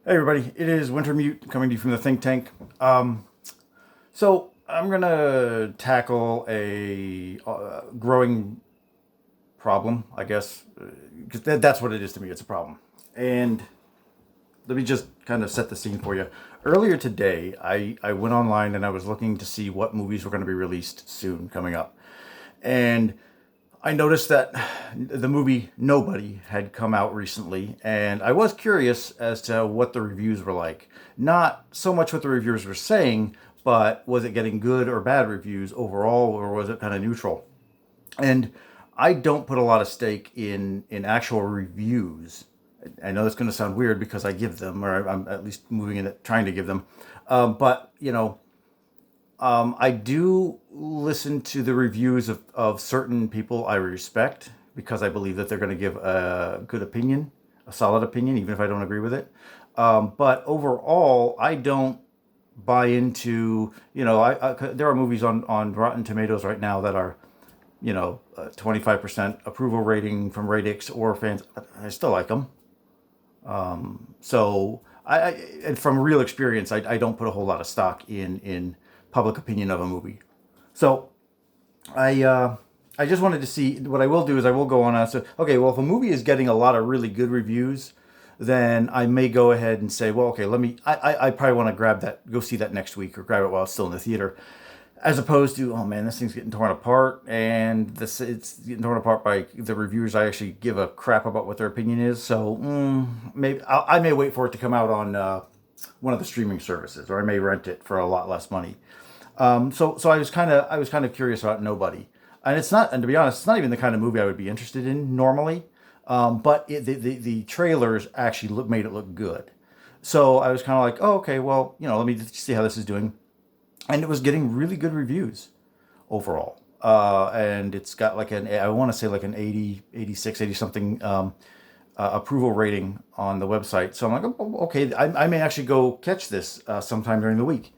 Hey everybody, it is Wintermute coming to you from the think tank. So I'm gonna tackle a growing problem, I guess, because that's what it is to me. It's a problem, and let me just kind of set the scene for you. Earlier today, I went online and I was looking to see what movies were going to be released soon coming up, and I noticed that the movie Nobody had come out recently, and I was curious as to what the reviews were like. Not so much what the reviewers were saying, but was it getting good or bad reviews overall, or was it kind of neutral? And I don't put a lot of stake in actual reviews. I know that's going to sound weird because I give them, or I'm at least moving in it, trying to give them. But I do listen to the reviews of certain people I respect because I believe that they're going to give a good opinion, a solid opinion, even if I don't agree with it. But overall, I don't buy into, there are movies on Rotten Tomatoes right now that are, 25% approval rating from Radix or fans. I still like them. So and from real experience, I don't put a whole lot of stock in public opinion of a movie. So I uh, I just wanted to see what I will do is I will go on and say, okay, well, if a movie is getting a lot of really good reviews, then I may go ahead and say, well, okay, I probably want to grab that, go see that next week or grab it while it's still in the theater, as opposed to, oh man, this thing's getting torn apart, and it's getting torn apart by the reviewers. I actually give a crap about what their opinion is, so maybe I may wait for it to come out on one of the streaming services, or I may rent it for a lot less money. So I was kind of curious about Nobody, and it's not, and to be honest, it's not even the kind of movie I would be interested in normally. But the trailers actually made it look good. So I was kind of like, oh, okay, well, let me just see how this is doing, and it was getting really good reviews overall. And it's got like I want to say like an 80, 86, 80 something approval rating on the website. So I'm like, oh, okay, I may actually go catch this sometime during the week.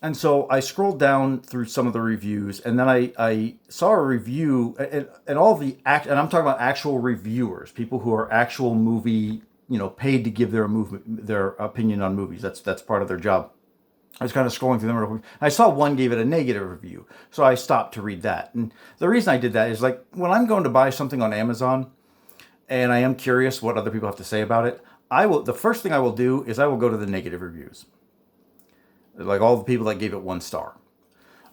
And so I scrolled down through some of the reviews, and then I saw a review, and all the and I'm talking about actual reviewers, people who are actual movie, paid to give their opinion on movies. That's part of their job. I was kind of scrolling through them real quick. I saw one gave it a negative review, so I stopped to read that. And the reason I did that is like when I'm going to buy something on Amazon, and I am curious what other people have to say about it. The first thing I will do is I will go to the negative reviews, like all the people that gave it 1 star.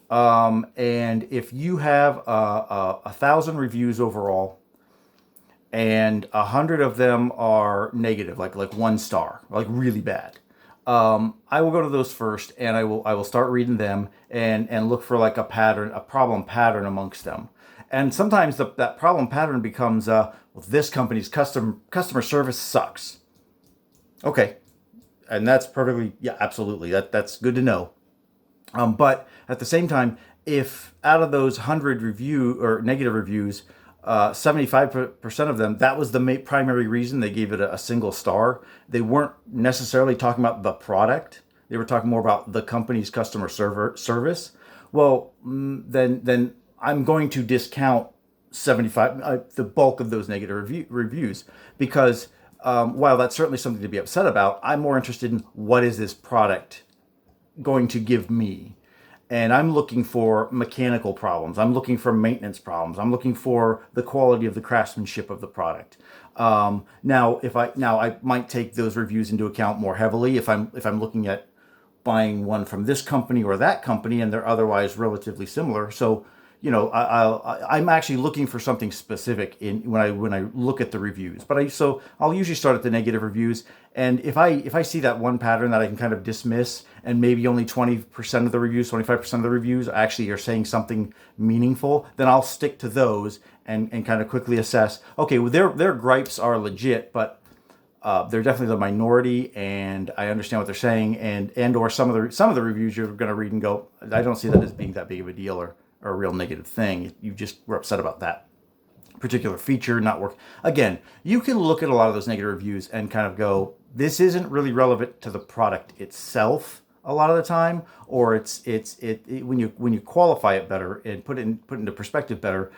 And if you have 1,000 reviews overall, and 100 of them are negative, like 1 star, like really bad, I will go to those first, and I will start reading them and look for like a pattern, a problem pattern amongst them. And sometimes that problem pattern becomes, well, this company's customer service sucks. Okay, and that's perfectly, yeah, absolutely, that's good to know. But at the same time, if out of those 100 review or negative reviews, 75% of them, that was the primary reason they gave it a single star. They weren't necessarily talking about the product. They were talking more about the company's customer service. Well, then I'm going to discount 75, the bulk of those negative reviews, because while that's certainly something to be upset about, I'm more interested in what is this product going to give me. And I'm looking for mechanical problems. I'm looking for maintenance problems. I'm looking for the quality of the craftsmanship of the product. Now I might take those reviews into account more heavily if I'm looking at buying one from this company or that company, and they're otherwise relatively similar. So, I'm actually looking for something specific in when I look at the reviews. I'll usually start at the negative reviews, and if I see that one pattern that I can kind of dismiss, and maybe only 20% of the reviews, 25% of the reviews actually are saying something meaningful, then I'll stick to those and kind of quickly assess. Okay, well, their gripes are legit, but they're definitely the minority, and I understand what they're saying, and or some of the reviews you're going to read and go, I don't see that as being that big of a deal, or a real negative thing. You just were upset about that particular feature not work. Again, you can look at a lot of those negative reviews and kind of go, this isn't really relevant to the product itself. a lot of the time, or when you qualify it better and put into perspective better,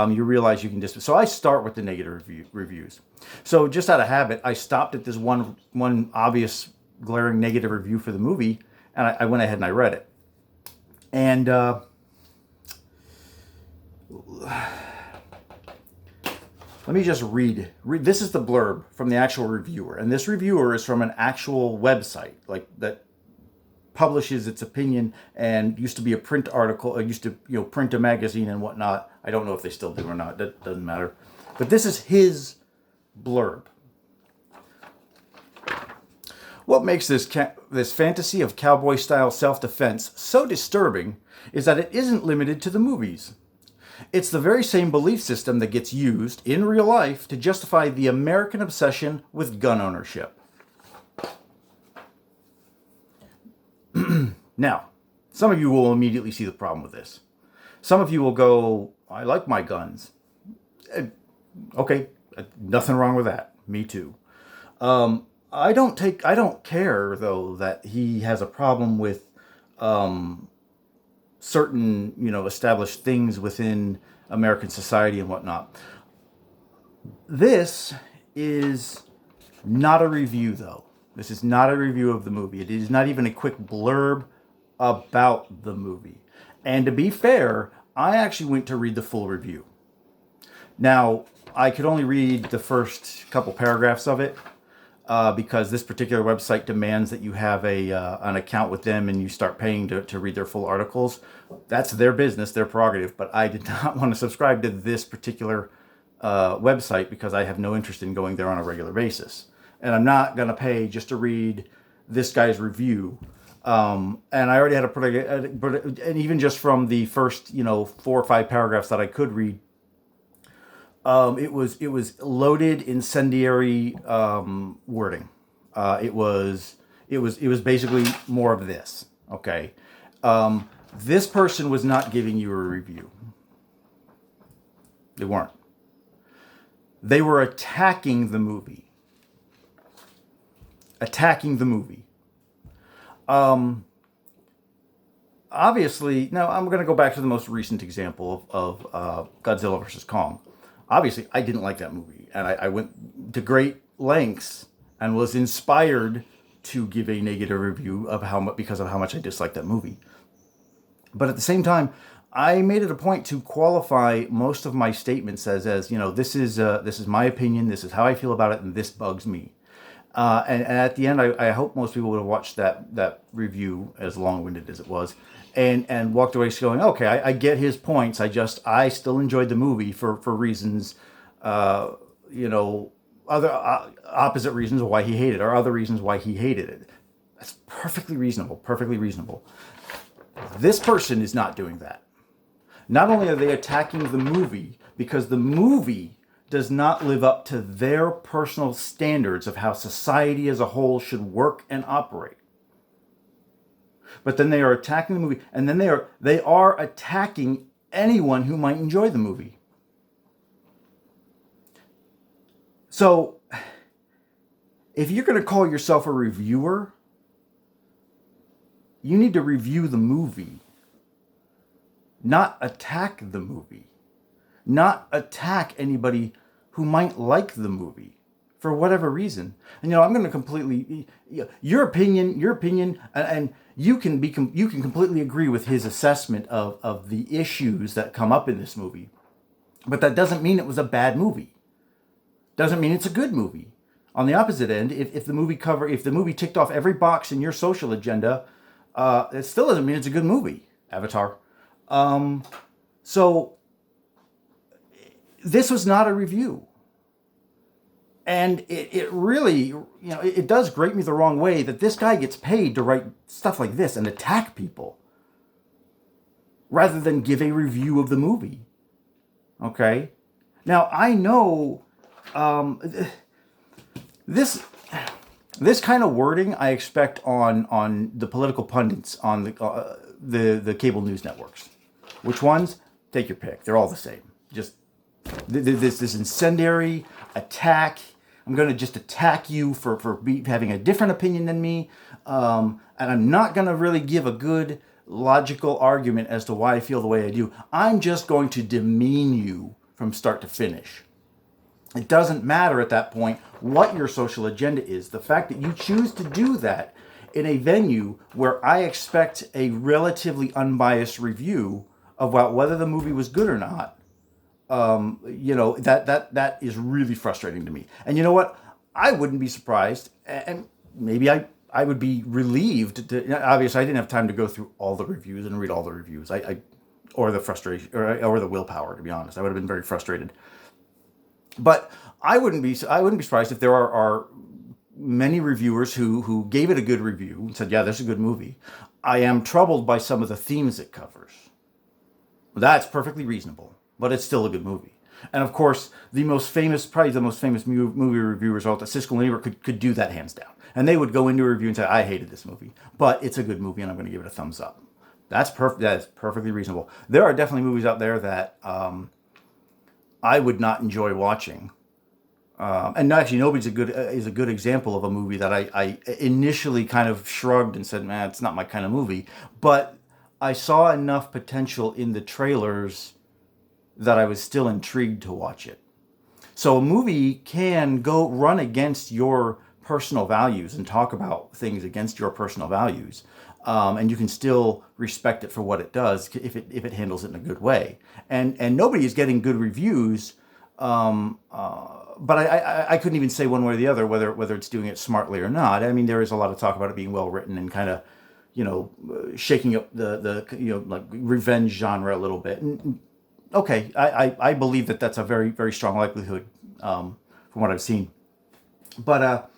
you realize you can just. So I start with the negative reviews. So just out of habit, I stopped at this one obvious glaring negative review for the movie, and I went ahead and I read it. And let me just read. This is the blurb from the actual reviewer, and this reviewer is from an actual website, like that publishes its opinion, and used to be a print article. Used to print a magazine and whatnot. I don't know if they still do or not. That doesn't matter. But this is his blurb. What makes this fantasy of cowboy-style self-defense so disturbing is that it isn't limited to the movies. It's the very same belief system that gets used in real life to justify the American obsession with gun ownership. Now, some of you will immediately see the problem with this. Some of you will go, I like my guns. Okay, nothing wrong with that. Me too. I don't care though that he has a problem with certain, established things within American society and whatnot. This is not a review though. This is not a review of the movie. It is not even a quick blurb about the movie. And to be fair, I actually went to read the full review. Now, I could only read the first couple paragraphs of it because this particular website demands that you have an account with them and you start paying to read their full articles. That's their business, their prerogative, but I did not want to subscribe to this particular website because I have no interest in going there on a regular basis. And I'm not going to pay just to read this guy's review. And I already had and even just from the first, 4 or 5 paragraphs that I could read, it was loaded incendiary wording. It was basically more of this. Okay, this person was not giving you a review. They weren't. They were attacking the movie. Obviously, now I'm going to go back to the most recent example of Godzilla vs. Kong. Obviously, I didn't like that movie, and I went to great lengths and was inspired to give a negative review because of how much I disliked that movie. But at the same time, I made it a point to qualify most of my statements as this is my opinion, this is how I feel about it, and this bugs me. And at the end, I hope most people would have watched that review, as long-winded as it was, and walked away going, okay, I get his points. I still enjoyed the movie for reasons, other opposite reasons why he hated it, or other reasons why he hated it. That's perfectly reasonable. This person is not doing that. Not only are they attacking the movie because the movie does not live up to their personal standards of how society as a whole should work and operate. But then they are attacking the movie, and then they are attacking anyone who might enjoy the movie. So, if you're going to call yourself a reviewer, you need to review the movie, not attack the movie, not attack anybody who might like the movie for whatever reason. And I'm going to completely your opinion, and you can completely agree with his assessment of the issues that come up in this movie, but that doesn't mean it was a bad movie. Doesn't mean it's a good movie. On the opposite end, if the movie ticked off every box in your social agenda, it still doesn't mean it's a good movie. Avatar. So this was not a review. And it really, it does grate me the wrong way that this guy gets paid to write stuff like this and attack people rather than give a review of the movie. Okay? Now, I know this kind of wording I expect on the political pundits on the cable news networks. Which ones? Take your pick. They're all the same. Just this incendiary attack I'm going to just attack you for having a different opinion than me. And I'm not going to really give a good logical argument as to why I feel the way I do. I'm just going to demean you from start to finish. It doesn't matter at that point what your social agenda is. The fact that you choose to do that in a venue where I expect a relatively unbiased review about whether the movie was good or not, that is really frustrating to me. And you know what? I wouldn't be surprised, and maybe I would be relieved to. Obviously, I didn't have time to go through all the reviews and read all the reviews. Or the frustration, or the willpower. To be honest, I would have been very frustrated. But I wouldn't be surprised if there are many reviewers who gave it a good review and said, yeah, this is a good movie. I am troubled by some of the themes it covers. That's perfectly reasonable, but it's still a good movie. And of course, probably the most famous movie reviewers out there, Siskel and Ebert, could do that hands down. And they would go into a review and say, I hated this movie, but it's a good movie and I'm going to give it a thumbs up. That is perfectly reasonable. There are definitely movies out there that I would not enjoy watching. And actually, Nobody's is a good example of a movie that I initially kind of shrugged and said, man, it's not my kind of movie. But I saw enough potential in the trailers that I was still intrigued to watch it. So a movie can go run against your personal values and talk about things against your personal values. And you can still respect it for what it does if it handles it in a good way. And Nobody is getting good reviews, but I couldn't even say one way or the other whether it's doing it smartly or not. I mean, there is a lot of talk about it being well written and kind of, shaking up the like revenge genre a little bit. And okay, I believe that's a very, very strong likelihood from what I've seen. But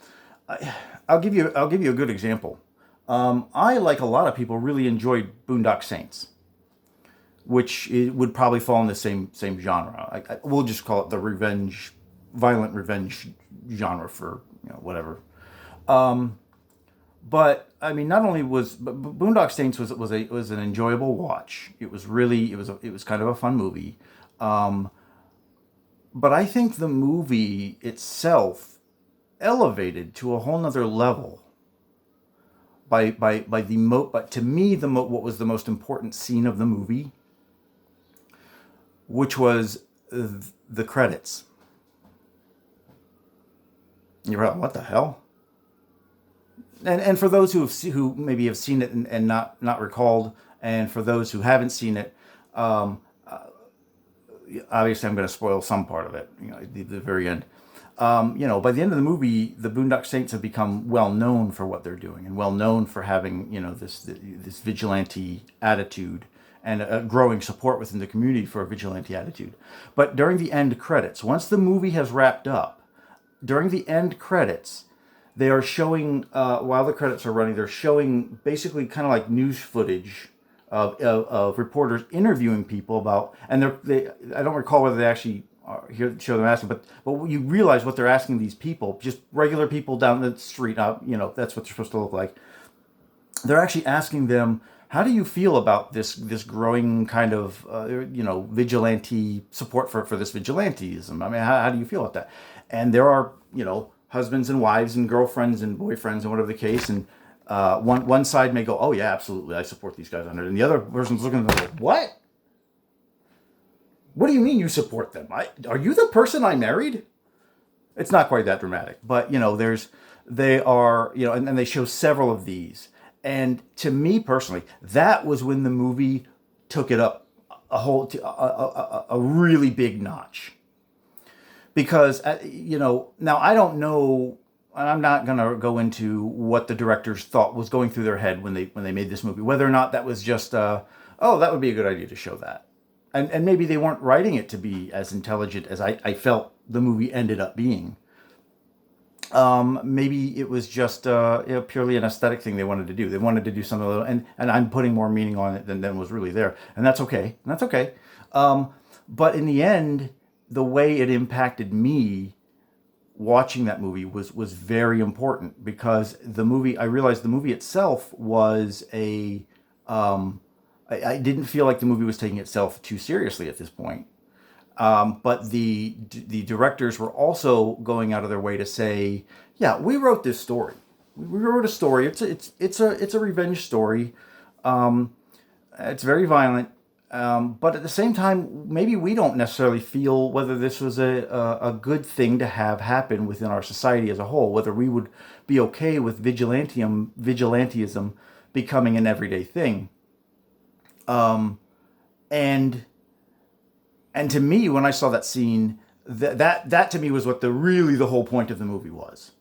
I'll give you a good example. I, like a lot of people, really enjoyed Boondock Saints, which would probably fall in the same genre. We'll just call it the violent revenge genre for whatever. But I mean, not only was Boondock Saints was an enjoyable watch. It was kind of a fun movie. But I think the movie itself elevated to a whole nother level but to me, what was the most important scene of the movie, which was the credits. You're like, what the hell? And for those who maybe have seen it and not recalled, and for those who haven't seen it, obviously I'm going to spoil some part of it. The very end. By the end of the movie, the Boondock Saints have become well known for what they're doing and well known for having, this vigilante attitude and a growing support within the community for a vigilante attitude. But during the end credits, once the movie has wrapped up, during the end credits, they are showing, while the credits are running, they're showing basically kind of like news footage of reporters interviewing people about, and I don't recall whether they actually show them asking, but you realize what they're asking these people, just regular people down the street, that's what they're supposed to look like. They're actually asking them, how do you feel about this growing kind of, vigilante support for this vigilantism? I mean, how do you feel about that? And there are, husbands and wives and girlfriends and boyfriends and whatever the case. And one side may go, oh yeah, absolutely, I support these guys 100. And the other person's looking at them like, what? What do you mean you support them? Are you the person I married? It's not quite that dramatic, but they are, and they show several of these. And to me personally, that was when the movie took it up a really big notch. Because, now I don't know, and I'm not going to go into what the directors thought was going through their head when they made this movie, whether or not that was just, that would be a good idea to show that. And maybe they weren't writing it to be as intelligent as I felt the movie ended up being. Maybe it was just purely an aesthetic thing they wanted to do. They wanted to do something a little, and I'm putting more meaning on it than was really there. And that's okay. But in the end, the way it impacted me watching that movie was very important, because I realized the movie itself was I didn't feel like the movie was taking itself too seriously at this point. But the directors were also going out of their way to say, yeah, we wrote this story. We wrote a story. It's a revenge story. It's very violent. But at the same time, maybe we don't necessarily feel whether this was a good thing to have happen within our society as a whole, whether we would be okay with vigilantism becoming an everyday thing. And and to me, when I saw that scene, that to me was what the whole point of the movie was.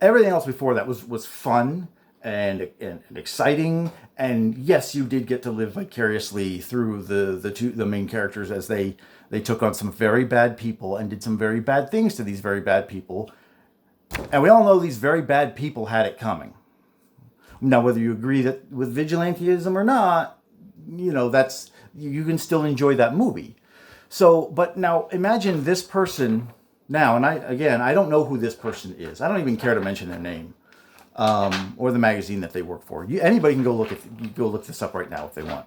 Everything else before that was fun and exciting, and yes, you did get to live vicariously through the main characters as they took on some very bad people and did some very bad things to these very bad people, and we all know these very bad people had it coming. Now, whether you agree that with vigilantism or not, that's you can still enjoy that movie. So, but now imagine this person now, and I don't know who this person is. I don't even care to mention their name or the magazine that they work for. Anybody can go look this up right now if they want.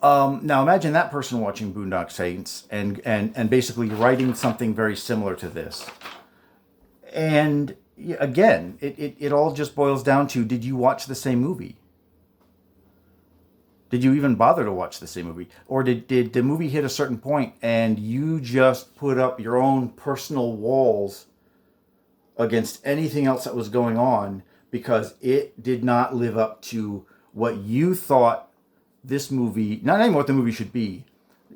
Now imagine that person watching Boondock Saints and basically writing something very similar to this. And again, it all just boils down to, did you watch the same movie? Did you even bother to watch the same movie? Or did the movie hit a certain point and you just put up your own personal walls against anything else that was going on because it did not live up to what you thought this movie, not even what the movie should be,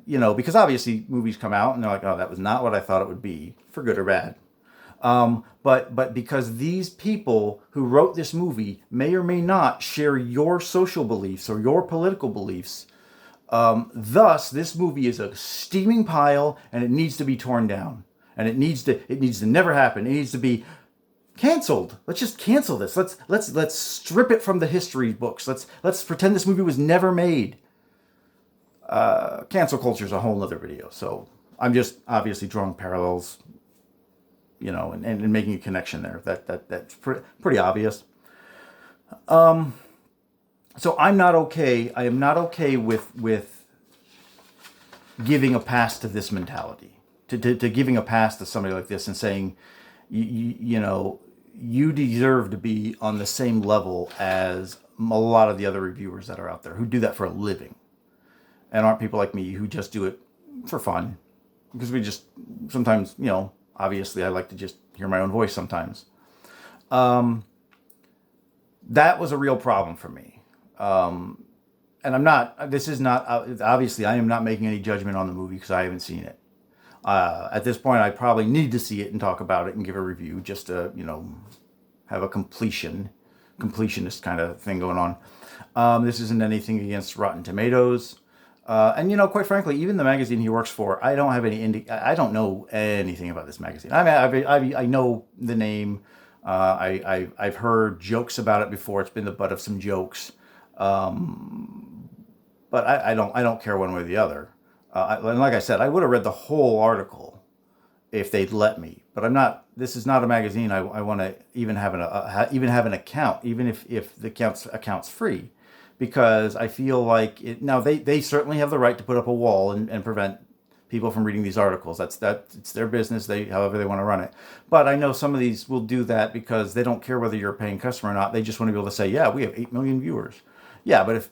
because obviously movies come out and they're like, oh, that was not what I thought it would be, for good or bad. But because these people who wrote this movie may or may not share your social beliefs or your political beliefs, thus this movie is a steaming pile and it needs to be torn down, and it needs to never happen. It needs to be canceled. Let's just cancel this. Let's strip it from the history books. Let's pretend this movie was never made. Cancel culture is a whole other video. So I'm just obviously drawing parallels, and making a connection there. That's pretty obvious. So I'm not okay. I am not okay with giving a pass to this mentality, to giving a pass to somebody like this and saying, you deserve to be on the same level as a lot of the other reviewers that are out there who do that for a living, and aren't people like me who just do it for fun, because we just sometimes, obviously I like to just hear my own voice sometimes. That was a real problem for me. And this is not, obviously I am not making any judgment on the movie because I haven't seen it. At this point, I probably need to see it and talk about it and give a review just to, have a completionist kind of thing going on. This isn't anything against Rotten Tomatoes. And quite frankly, even the magazine he works for, I don't have I don't know anything about this magazine. I mean, I know the name. I've heard jokes about it before. It's been the butt of some jokes. But I don't care one way or the other. And like I said, I would have read the whole article if they'd let me. But I'm not. This is not a magazine I want to even have an account, even if the account's free, because I feel like it. Now they certainly have the right to put up a wall and prevent people from reading these articles. It's their business. However they want to run it. But I know some of these will do that because they don't care whether you're a paying customer or not. They just want to be able to say, yeah, we have 8 million viewers. Yeah, but if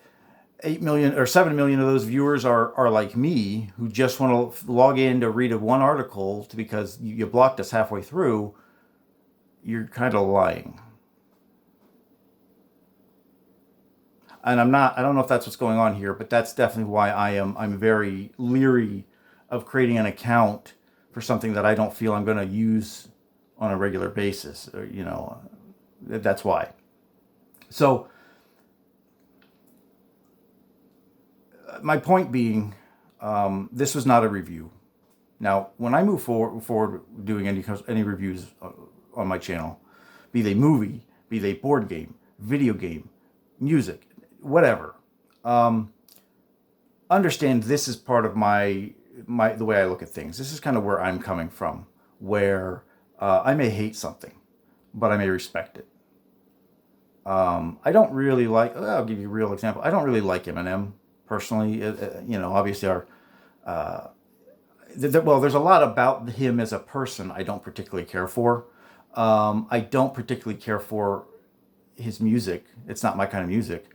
8 million or 7 million of those viewers are like me, who just want to log in to read one article because you blocked us halfway through, you're kind of lying. And I don't know if that's what's going on here, but that's definitely why I'm very leery of creating an account for something that I don't feel I'm going to use on a regular basis. That's why. So my point being, this was not a review. Now, when I move forward doing any reviews on my channel, be they movie, be they board game, video game, music, whatever, understand this is part of the way I look at things. This is kind of where I'm coming from, where I may hate something, but I may respect it. I don't really like. I'll give you a real example. I don't really like Eminem personally. Obviously well, there's a lot about him as a person I don't particularly care for. I don't particularly care for his music. It's not my kind of music.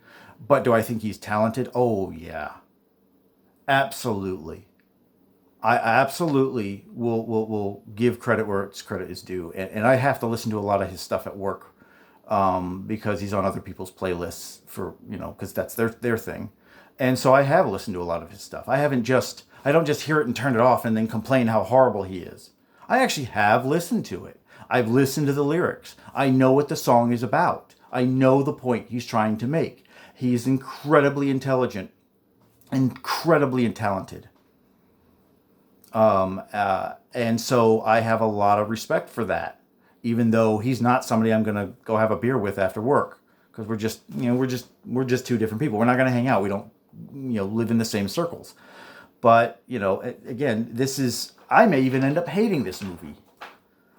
But do I think he's talented? Oh, yeah. Absolutely. I absolutely will give credit where its credit is due. And I have to listen to a lot of his stuff at work, because he's on other people's playlists for, because that's their thing. And so I have listened to a lot of his stuff. I don't just hear it and turn it off and then complain how horrible he is. I actually have listened to it. I've listened to the lyrics. I know what the song is about. I know the point he's trying to make. He's incredibly intelligent, incredibly talented. And so I have a lot of respect for that, even though he's not somebody I'm going to go have a beer with after work, because we're just two different people. We're not going to hang out. We don't, live in the same circles. But, again, I may even end up hating this movie,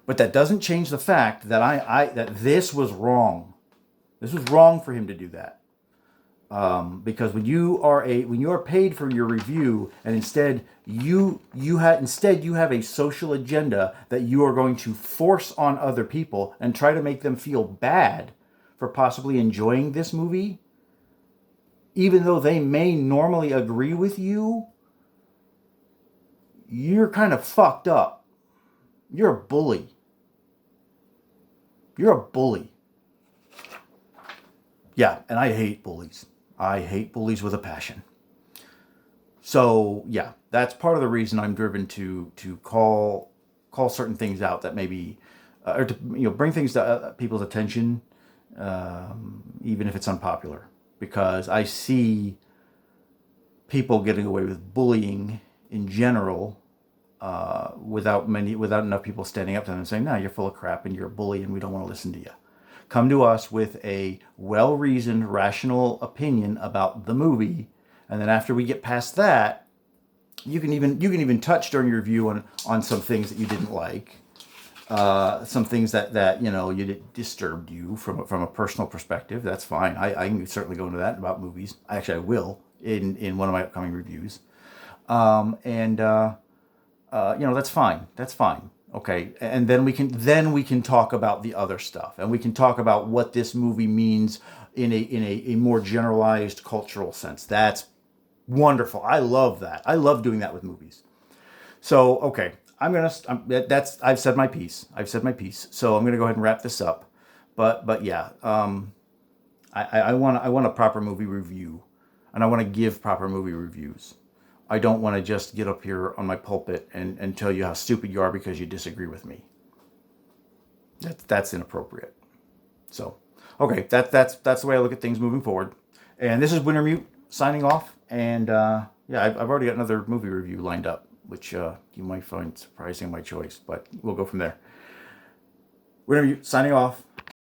but that doesn't change the fact that that this was wrong. This was wrong for him to do that. Because when you are paid for your review, and instead you have a social agenda that you are going to force on other people and try to make them feel bad for possibly enjoying this movie, even though they may normally agree with you, you're kind of fucked up. You're a bully. You're a bully. Yeah, and I hate bullies. I hate bullies with a passion. So yeah, that's part of the reason I'm driven to call certain things out that maybe, or to bring things to people's attention, even if it's unpopular, because I see people getting away with bullying in general, without enough people standing up to them and saying, "No, you're full of crap and you're a bully and we don't want to listen to you." Come to us with a well-reasoned, rational opinion about the movie, and then after we get past that, you can even touch during your review on some things that you didn't like, some things that disturbed you from a personal perspective. That's fine. I can certainly go into that about movies. Actually, I will in one of my upcoming reviews, and that's fine. That's fine. Okay, and then we can talk about the other stuff, and we can talk about what this movie means in a more generalized cultural sense. That's wonderful. I love that. I love doing that with movies. So okay, I've said my piece. So I'm gonna go ahead and wrap this up. But yeah, I want a proper movie review, and I want to give proper movie reviews. I don't want to just get up here on my pulpit and tell you how stupid you are because you disagree with me. That's inappropriate. So, okay, that's the way I look at things moving forward. And this is Wintermute signing off. And yeah, I've already got another movie review lined up, which you might find surprising my choice, but we'll go from there. Wintermute signing off.